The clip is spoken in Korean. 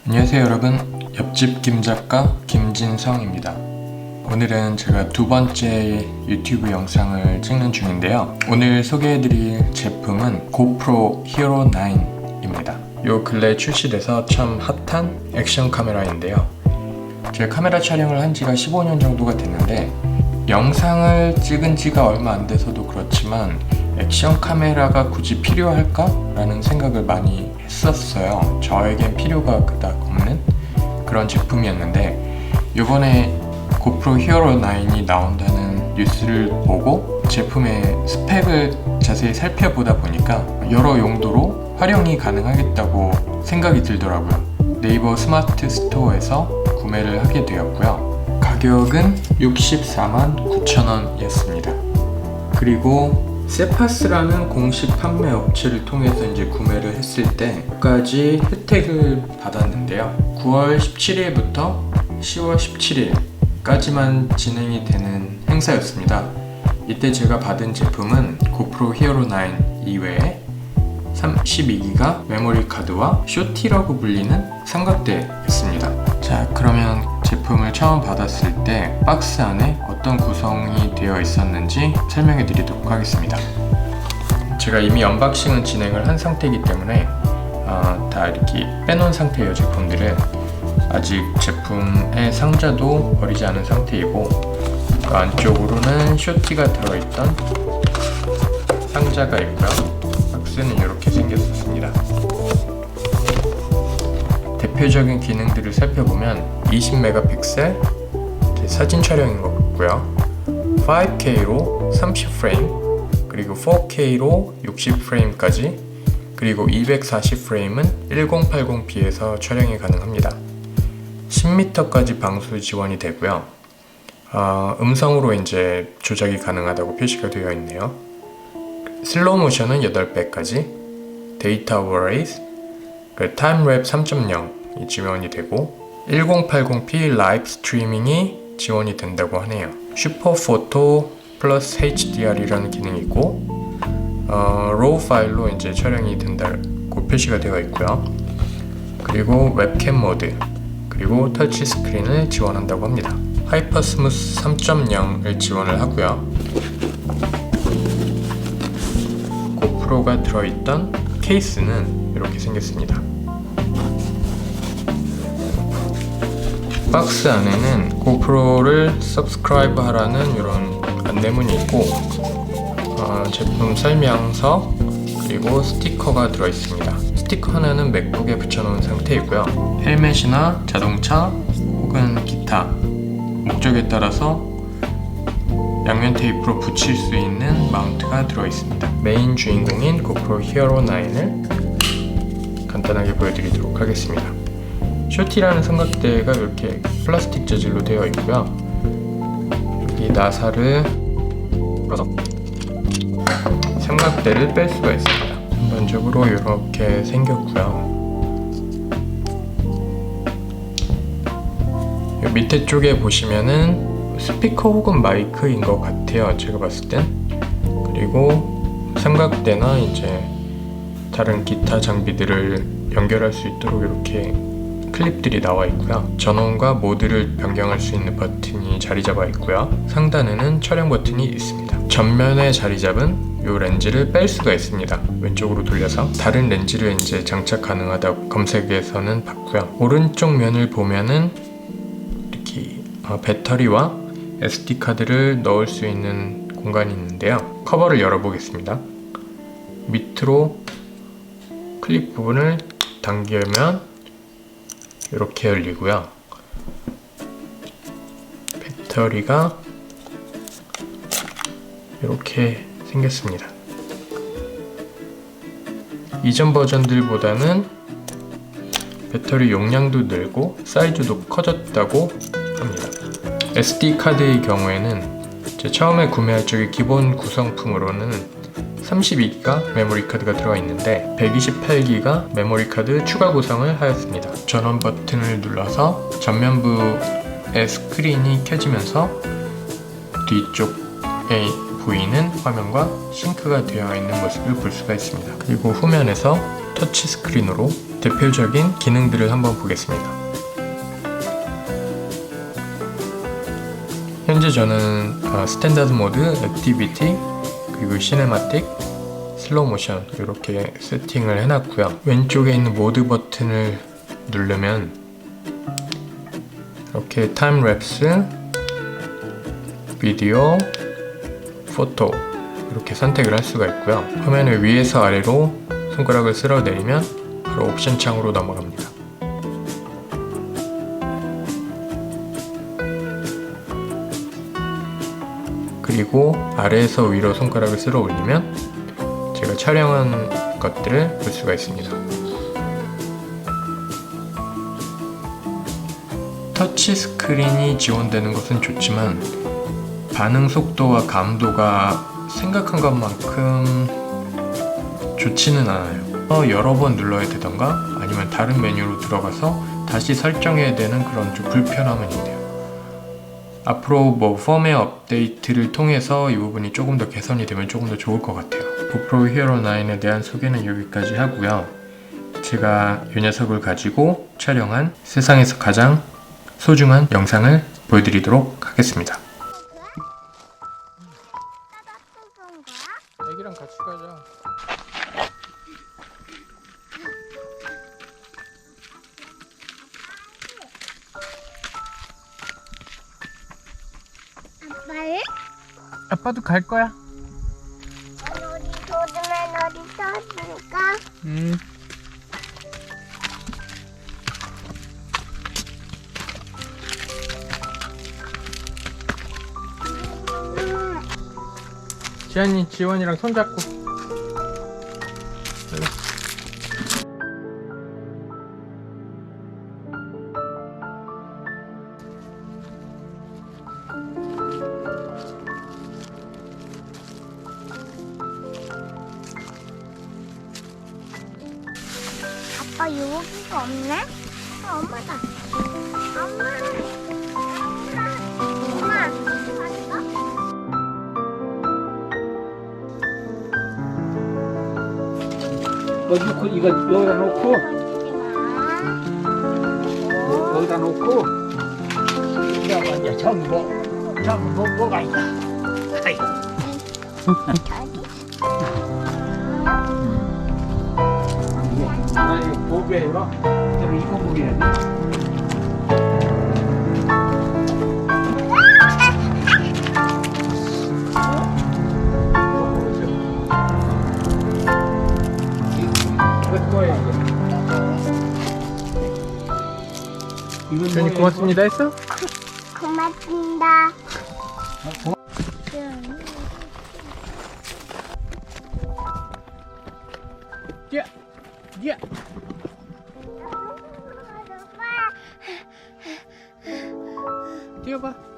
안녕하세요 여러분, 옆집 김작가 김진성입니다. 오늘은 제가 두 번째 유튜브 영상을 찍는 중인데요. 오늘 소개해드릴 제품은 고프로 히어로 9입니다. 요 근래 출시돼서 참 핫한 액션 카메라인데요. 제가 카메라 촬영을 한 지가 15년 정도가 됐는데 영상을 찍은 지가 얼마 안 돼서도 그렇지만 액션 카메라가 굳이 필요할까? 라는 생각을 많이 했었어요. 저에겐 필요가 그닥 없는 그런 제품이었는데 이번에 고프로 히어로 9이 나온다는 뉴스를 보고 제품의 스펙을 자세히 살펴보다 보니까 여러 용도로 활용이 가능하겠다고 생각이 들더라고요. 네이버 스마트 스토어에서 구매를 하게 되었고요. 가격은 64만 9천원이었습니다. 그리고 세파스라는 공식 판매 업체를 통해서 이제 구매를 했을 때까지 혜택을 받았는데요. 9월 17일부터 10월 17일까지만 진행이 되는 행사였습니다. 이때 제가 받은 제품은 고프로 히어로 9 이외에 32기가 메모리 카드와 쇼티라고 불리는 삼각대였습니다. 자, 그러면 제품을 처음 받았을 때 박스 안에 어떤 구성이 되어 있었는지 설명해 드리도록 하겠습니다. 제가 이미 언박싱은 진행을 한 상태이기 때문에 다 이렇게 빼놓은 상태예요. 제품들은 아직 제품의 상자도 버리지 않은 상태이고 그 안쪽으로는 쇼티가 들어있던 상자가 있고요. 박스는 이렇게 생겼습니다. 대표적인 기능들을 살펴보면 20메가픽셀 사진 촬영인 것 같고요. 5K로 30프레임, 그리고 4K로 60프레임까지, 그리고 240프레임은 1080p에서 촬영이 가능합니다. 10m까지 방수 지원이 되고요. 음성으로 이제 조작이 가능하다고 표시가 되어 있네요. 슬로우 모션은 8배까지, 데이터 어레이즈, 타임랩 3.0이 지원이 되고 1080p 라이브 스트리밍이 지원이 된다고 하네요. 슈퍼포토 플러스 HDR이라는 기능이 있고 로우 파일로 이제 촬영이 된다고 표시가 되어 있고요. 그리고 웹캠 모드, 그리고 터치 스크린을 지원한다고 합니다. 하이퍼 스무스 3.0을 지원을 하고요. 고프로가 들어있던 케이스는 이렇게 생겼습니다. 박스 안에는 고프로를 서브스크라이브 하라는 이런 안내문이 있고 제품 설명서, 그리고 스티커가 들어있습니다. 스티커 하나는 맥북에 붙여놓은 상태이고요. 헬멧이나 자동차 혹은 기타 목적에 따라서 양면 테이프로 붙일 수 있는 마운트가 들어있습니다. 메인 주인공인 고프로 히어로 9을 간단하게 보여드리도록 하겠습니다. 쇼티라는 삼각대가 이렇게 플라스틱 재질로 되어 있고요. 여기 나사를 풀어서 삼각대를 뺄 수가 있습니다. 전반적으로 이렇게 생겼고요. 밑에 쪽에 보시면은 스피커 혹은 마이크인 것 같아요. 제가 봤을 땐. 그리고 삼각대나 이제 다른 기타 장비들을 연결할 수 있도록 이렇게 클립들이 나와 있고요. 전원과 모드를 변경할 수 있는 버튼이 자리 잡아 있고요. 상단에는 촬영 버튼이 있습니다. 전면에 자리 잡은 이 렌즈를 뺄 수가 있습니다. 왼쪽으로 돌려서 다른 렌즈를 이제 장착 가능하다고 검색에서는 봤고요. 오른쪽 면을 보면은 이렇게 배터리와 SD 카드를 넣을 수 있는 공간이 있는데요. 커버를 열어보겠습니다. 밑으로 클립 부분을 당기면 이렇게 열리고요. 배터리가 이렇게 생겼습니다. 이전 버전들보다는 배터리 용량도 늘고 사이즈도 커졌다고 합니다. SD 카드의 경우에는 처음에 구매할 적에 기본 구성품으로는 32기가 메모리 카드가 들어가 있는데 128기가 메모리 카드 추가 구성을 하였습니다. 전원 버튼을 눌러서 전면부의 스크린이 켜지면서 뒤쪽에 보이는 화면과 싱크가 되어 있는 모습을 볼 수가 있습니다. 그리고 후면에서 터치 스크린으로 대표적인 기능들을 한번 보겠습니다. 현재 저는 스탠다드 모드, 액티비티, 그리고 시네마틱, 슬로우 모션 이렇게 세팅을 해놨고요. 왼쪽에 있는 모드 버튼을 누르면 이렇게 타임랩스, 비디오, 포토 이렇게 선택을 할 수가 있고요. 화면을 위에서 아래로 손가락을 쓸어 내리면 바로 옵션 창으로 넘어갑니다. 그리고 아래에서 위로 손가락을 쓸어 올리면 제가 촬영한 것들을 볼 수가 있습니다. 터치 스크린이 지원되는 것은 좋지만 반응 속도와 감도가 생각한 것만큼 좋지는 않아요. 여러 번 눌러야 되던가 아니면 다른 메뉴로 들어가서 다시 설정해야 되는 그런 좀 불편함은 있네요. 앞으로 펌웨어 업데이트를 통해서 이 부분이 조금 더 개선이 되면 조금 더 좋을 것 같아요. 고프로 히어로 9에 대한 소개는 여기까지 하고요. 제가 이 녀석을 가지고 촬영한 세상에서 가장 소중한 영상을 보여드리도록 하겠습니다. 애기랑 같이 가자. 아빠를? 아빠도 갈 거야. 어디 조심해 어디 터질까? 지안이 지원이랑 손잡고. 아빠 여기가 없네? 엄마다. 엄마. 엄마. 엄마. 이거 넣고, 이거 여기다 놓고, 여기다 놓고, 이거 이제 전부 먹어야 돼. 아니, 고개가, 이거 보게 돼. 지안이 고맙습니다 했어? 고맙습니다. 뛰어! 뛰어! 뛰어봐.